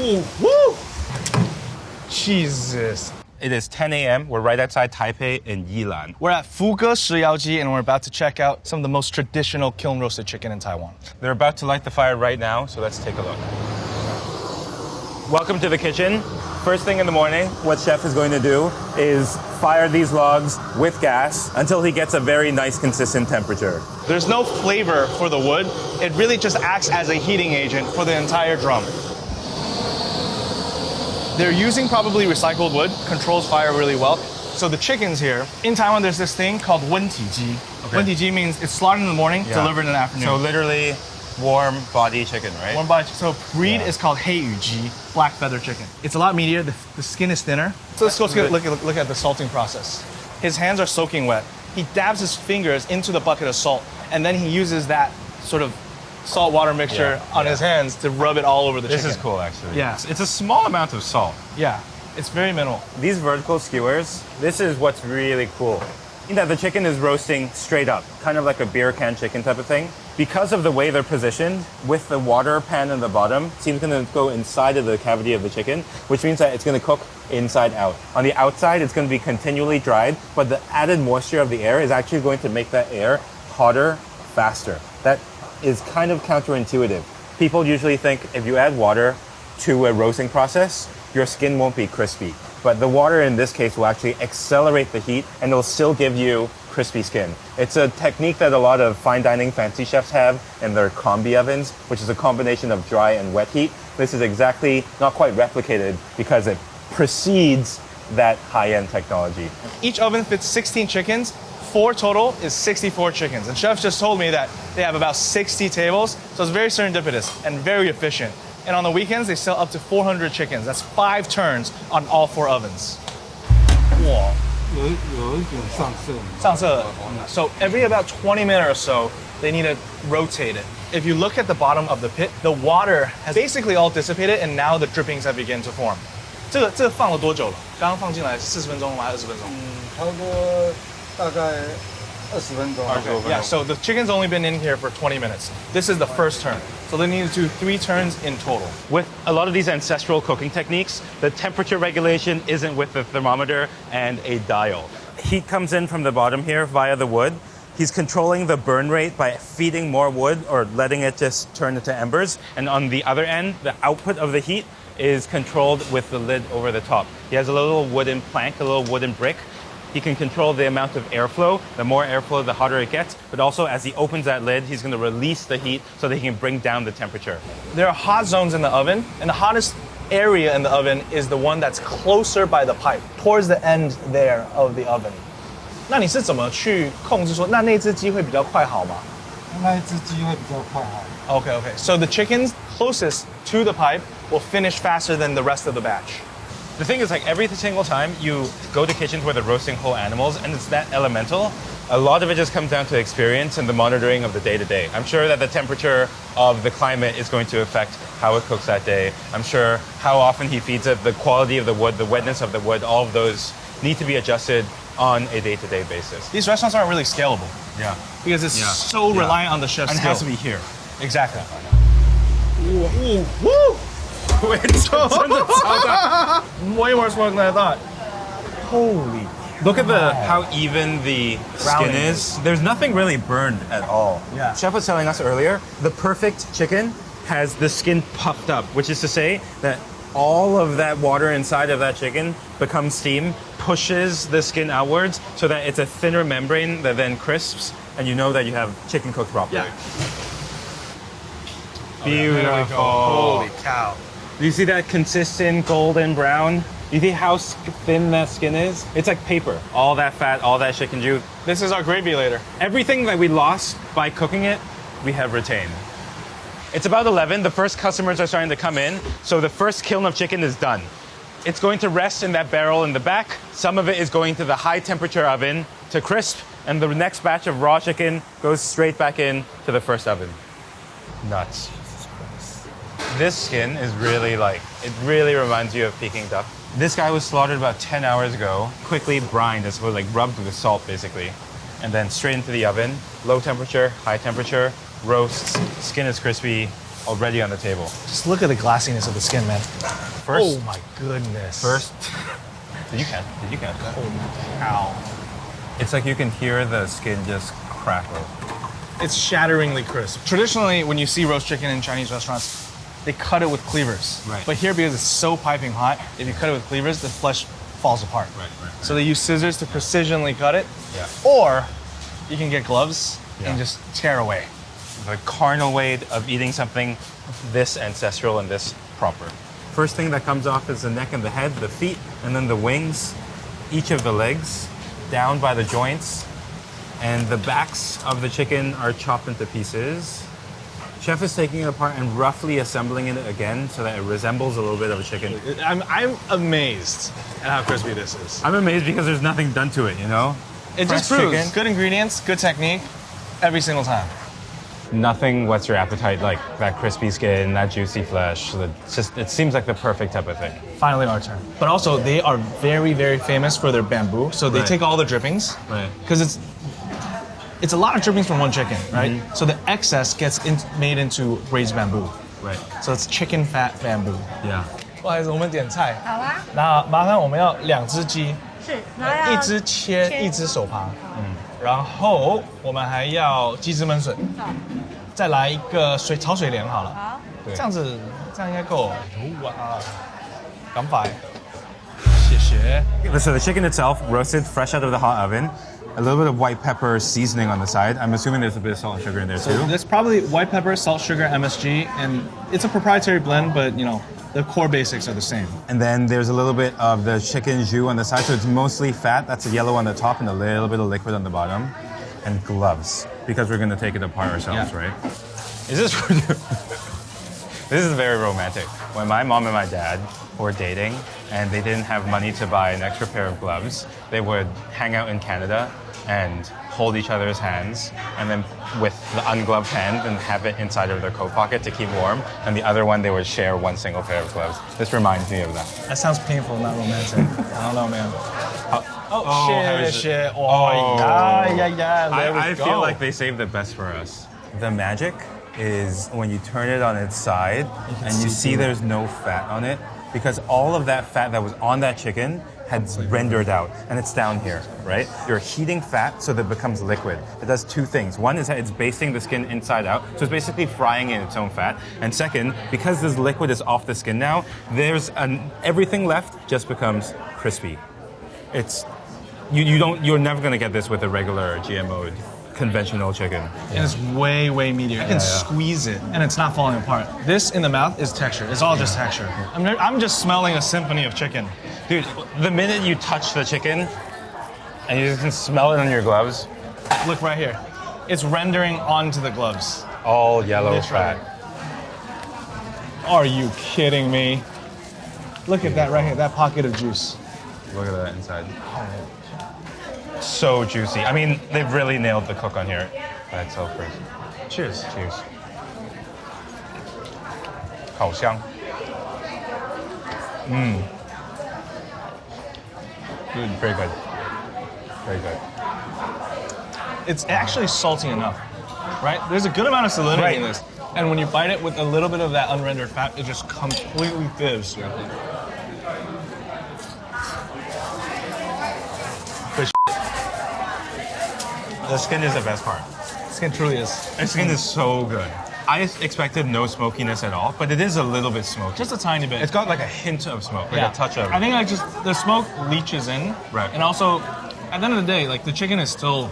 Ooh, woo! Jesus. It is 10 a.m. We're right outside Taipei in Yilan. We're at Fuge Shiyaoji and we're about to check out some of the most traditional kiln roasted chicken in Taiwan. They're about to light the fire right now, so let's take a look. Welcome to the kitchen. First thing in the morning, what chef is going to do is fire these logs with gas until he gets a very nice consistent temperature. There's no flavor for the wood. It really just acts as a heating agent for the entire drum. They're using probably recycled wood, controls fire really well. So the chickens here, in Taiwan there's this thing called 温体鸡. Okay. 温体鸡means it's slaughtered in the morning, delivered in the afternoon. So literally warm body chicken, right? Warm body. So breed is called 黑羽鸡, black feather chicken. It's a lot meatier, the skin is thinner. So let's go look at the salting process. His hands are soaking wet. He dabs his fingers into the bucket of salt, and then he uses that sort of salt water mixture on his hands to rub it all over the chicken. This is cool, actually. Yeah. It's a small amount of salt. Yeah, it's very minimal. These vertical skewers, this is what's really cool. The chicken is roasting straight up, kind of like a beer can chicken type of thing. Because of the way they're positioned, with the water pan in the bottom, it's going to go inside of the cavity of the chicken, which means that it's going to cook inside out. On the outside, it's going to be continually dried, but the added moisture of the air is actually going to make that air hotter faster. That is kind of counterintuitive. People usually think if you add water to a roasting process, your skin won't be crispy. But the water in this case will actually accelerate the heat and it'll still give you crispy skin. It's a technique that a lot of fine dining fancy chefs have in their combi ovens, which is a combination of dry and wet heat. This is exactly not quite replicated because it precedes that high-end technology. Each oven fits 16 chickens. 4 total is 64 chickens. And chefs just told me that they have about 60 tables, so it's very serendipitous and very efficient. And on the weekends, they sell up to 400 chickens. That's 5 turns on all 4 ovens. Wow. 有一点上色。上色. So every about 20 minutes or so, they need to rotate it. If you look at the bottom of the pit, the water has basically all dissipated and now the drippings have begun to form. 这个放了多久了？刚刚放进来40分钟吗？还是20分钟？差不多大概20分钟。Okay. Yeah, so the chicken's only been in here for 20 minutes. This is the first turn. So they need to do 3 turns in total. With a lot of these ancestral cooking techniques, the temperature regulation isn't with the thermometer and a dial. Heat comes in from the bottom here via the wood. He's controlling the burn rate by feeding more wood or letting it just turn into embers. And on the other end, the output of the heat is controlled with the lid over the top. He has a little wooden plank, a little wooden brick. He can control the amount of airflow. The more airflow, the hotter it gets. But also, as he opens that lid, he's going to release the heat so that he can bring down the temperature. There are hot zones in the oven, and the hottest area in the oven is the one that's closer by the pipe, towards the end there of the oven. 那你是怎么去控制说，那只鸡会比较快好吗？那一只鸡会比较快好。Okay. So the chickens closest to the pipe will finish faster than the rest of the batch. The thing is, like, every single time you go to kitchens where they're roasting whole animals and it's that elemental, a lot of it just comes down to experience and the monitoring of the day-to-day. I'm sure that the temperature of the climate is going to affect how it cooks that day. I'm sure how often he feeds it, the quality of the wood, the wetness of the wood, all of those need to be adjusted on a day-to-day basis. These restaurants aren't really scalable. Yeah. Because it's so reliant on the chef's And it skill. has to be here. Exactly. Ooh, woo! Way more smoke than I thought. Holy. Look at how even the skin is. There's nothing really burned at all. Yeah. Chef was telling us earlier, the perfect chicken has the skin puffed up, which is to say that all of that water inside of that chicken becomes steam, pushes the skin outwards so that it's a thinner membrane that then crisps, and you know that you have chicken cooked properly. Yeah. Beautiful. Holy cow. Do you see that consistent golden brown? You see how thin that skin is? It's like paper. All that fat, all that chicken juice. This is our gravy later. Everything that we lost by cooking it, we have retained. It's about 11. The first customers are starting to come in. So the first kiln of chicken is done. It's going to rest in that barrel in the back. Some of it is going to the high temperature oven to crisp. And the next batch of raw chicken goes straight back in to the first oven. Nuts. This skin is really it really reminds you of Peking duck. This guy was slaughtered about 10 hours ago, quickly brined, as well, like rubbed with salt basically, and then straight into the oven, low temperature, high temperature, roasts, skin is crispy, already on the table. Just look at the glassiness of the skin, man. First, Oh my goodness. Did you catch that? Oh, ow. It's like you can hear the skin just crackle. It's shatteringly crisp. Traditionally, when you see roast chicken in Chinese restaurants, they cut it with cleavers. Right. But here, because it's so piping hot, if you cut it with cleavers, the flesh falls apart. Right. So they use scissors to precisionally cut it. Yeah. Or you can get gloves Yeah. and just tear away. The carnal way of eating something this ancestral and this proper. First thing that comes off is the neck and the head, the feet, and then the wings, each of the legs, down by the joints, and the backs of the chicken are chopped into pieces. Chef is taking it apart and roughly assembling it again so that it resembles a little bit of a chicken. I'm amazed at how crispy this is. I'm amazed because there's nothing done to it, you know? It Fresh just proves chicken. good ingredients, good technique, every single time. Nothing whets your appetite like that crispy skin, that juicy flesh. It seems like the perfect type of thing. Finally our turn. But also, they are very, very famous for their bamboo. So they Right. take all the drippings. Right. Because it's a lot of drippings from one chicken, right? So the excess gets made into raised bamboo. Right. So it's chicken fat bamboo. Yeah. 不好意思，我们点菜。好啊，那麻烦我们要2只鸡，是，然后要一只切，切一只手扒。然后我们还要鸡汁焖笋，再来一个炒水莲好了。好，这样应该够。哇，咁快，谢谢。 So the chicken itself, roasted fresh out of the hot oven. A little bit of white pepper seasoning on the side. I'm assuming there's a bit of salt and sugar in there So too. there's probably white pepper, salt, sugar, MSG, and it's a proprietary blend, but you know, the core basics are the same. And then there's a little bit of the chicken jus on the side, so it's mostly fat. That's the yellow on the top and a little bit of liquid on the bottom. And gloves, because we're gonna take it apart ourselves, Yeah. right? Is this This is very romantic. When my mom and my dad were dating and they didn't have money to buy an extra pair of gloves, they would hang out in Canada and hold each other's hands, and then with the ungloved hand and have it inside of their coat pocket to keep warm, and the other one they would share one single pair of gloves. This reminds me of that. That sounds painful, not romantic. I don't know, man. how is it? shit. Oh. Yeah. There we I go. feel like they saved the best for us. The magic is when you turn it on its side and you see there's no fat on it, because all of that fat that was on that chicken had rendered out, and it's down here, right? You're heating fat so that it becomes liquid. It does two things. One is that it's basting the skin inside out, so it's basically frying in its own fat. And second, because this liquid is off the skin now, everything left just becomes crispy. You're never gonna get this with a regular GMO'd conventional chicken. And it's way, way meatier. I can squeeze it, and it's not falling apart. This in the mouth is texture. It's all just texture. I'm just smelling a symphony of chicken. Dude, the minute you touch the chicken and you can smell it on your gloves, Look right here. It's rendering onto the gloves. all yellow Literally. fat. Are you kidding me? Look at that right here, that pocket of juice. Look at that inside. So juicy. I mean, they've really nailed the cook on here by itself first. Cheers. Cheers. 好香. Good. Very good. Very good. It's actually salty enough, right? There's a good amount of salinity Right. in this. And when you bite it with a little bit of that unrendered fat, it just completely fizz. The skin is the best part. Skin truly is. The skin is so good. I expected no smokiness at all, but it is a little bit smoky. Just a tiny bit. It's got like a hint of smoke, like a touch of. I think the smoke leaches in. Right. And also, at the end of the day, like the chicken is still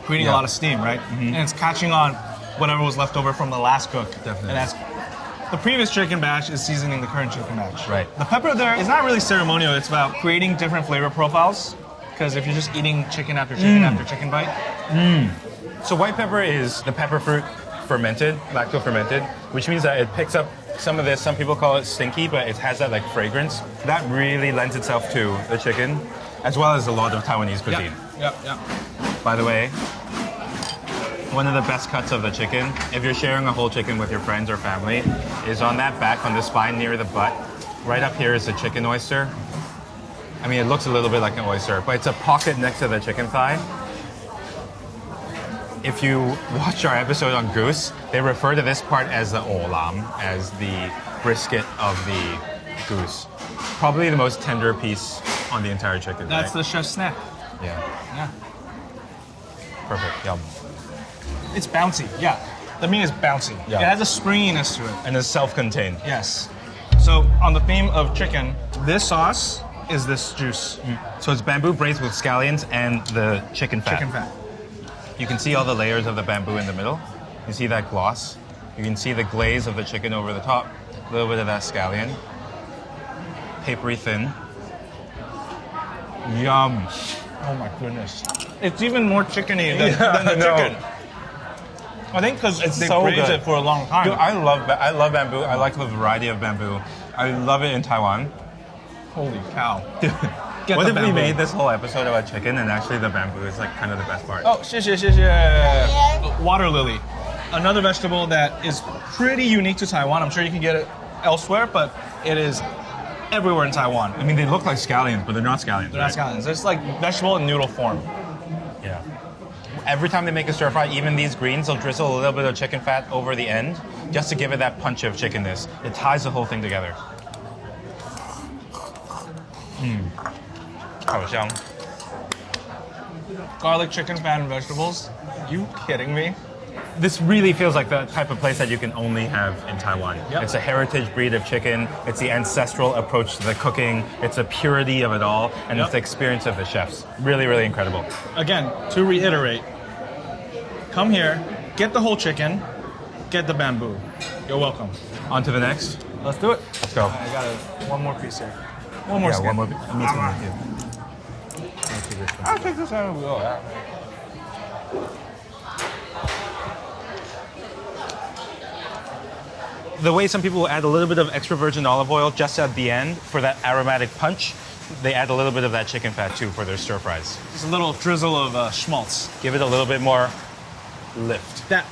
creating a Yeah. lot of steam, right? And it's catching on whatever was left over from the last cook. Definitely. And that's the previous chicken batch is seasoning the current chicken batch. Right. The pepper there is not really ceremonial. It's about creating different flavor profiles. Because if you're just eating chicken after chicken after chicken bite, So white pepper is the pepper fruit fermented, lacto fermented, which means that it picks up some of this. Some people call it stinky, but it has that like fragrance. That really lends itself to the chicken, as well as a lot of Taiwanese cuisine. yeah. By the way, one of the best cuts of the chicken, if you're sharing a whole chicken with your friends or family, is on that back, on the spine near the butt. Right up here is the chicken oyster. I mean, it looks a little bit like an oyster, but it's a pocket next to the chicken thigh. If you watch our episode on goose, they refer to this part as the olam, as the brisket of the goose. Probably the most tender piece on the entire chicken. That's right? the chef's snack. Yeah. Yeah. Perfect. Yum. It's bouncy. Yeah. The meat is bouncy. Yeah. It has a springiness to it. And it's self-contained. Yes. So on the theme of chicken, this sauce is this juice. So it's bamboo braised with scallions and the chicken fat. Chicken fat. You can see all the layers of the bamboo in the middle. You see that gloss. You can see the glaze of the chicken over the top. A little bit of that scallion. Papery thin. Yum. Oh my goodness. It's even more chickeny than the chicken. I think because they so braised good. it for a long time. Dude, I love bamboo. I like the variety of bamboo. I love it in Taiwan. Holy cow. Dude, Get what the if we bamboo. made this whole episode about chicken and actually the bamboo is like kind of the best part? Oh, 谢谢. Water lily. Another vegetable that is pretty unique to Taiwan. I'm sure you can get it elsewhere, but it is everywhere in Taiwan. I mean, they look like scallions, but they're not scallions. They're not scallions. It's like vegetable in noodle form. Yeah. Every time they make a stir fry, even these greens, they'll drizzle a little bit of chicken fat over the end just to give it that punch of chickenness. It ties the whole thing together. Garlic, chicken fat, and vegetables. You kidding me? This really feels like the type of place that you can only have in Taiwan. Yep. It's a heritage breed of chicken. It's the ancestral approach to the cooking. It's the purity of it all. And it's the experience of the chefs. Really, really incredible. Again, to reiterate, come here, get the whole chicken, get the bamboo. You're welcome. On to the next. Let's do it. Let's go. I got one more piece here. One more skin. One more. Me too. I'll take this out and go. The way some people add a little bit of extra virgin olive oil just at the end for that aromatic punch, they add a little bit of that chicken fat too for their stir fries. Just a little drizzle of schmaltz. Give it a little bit more lift. That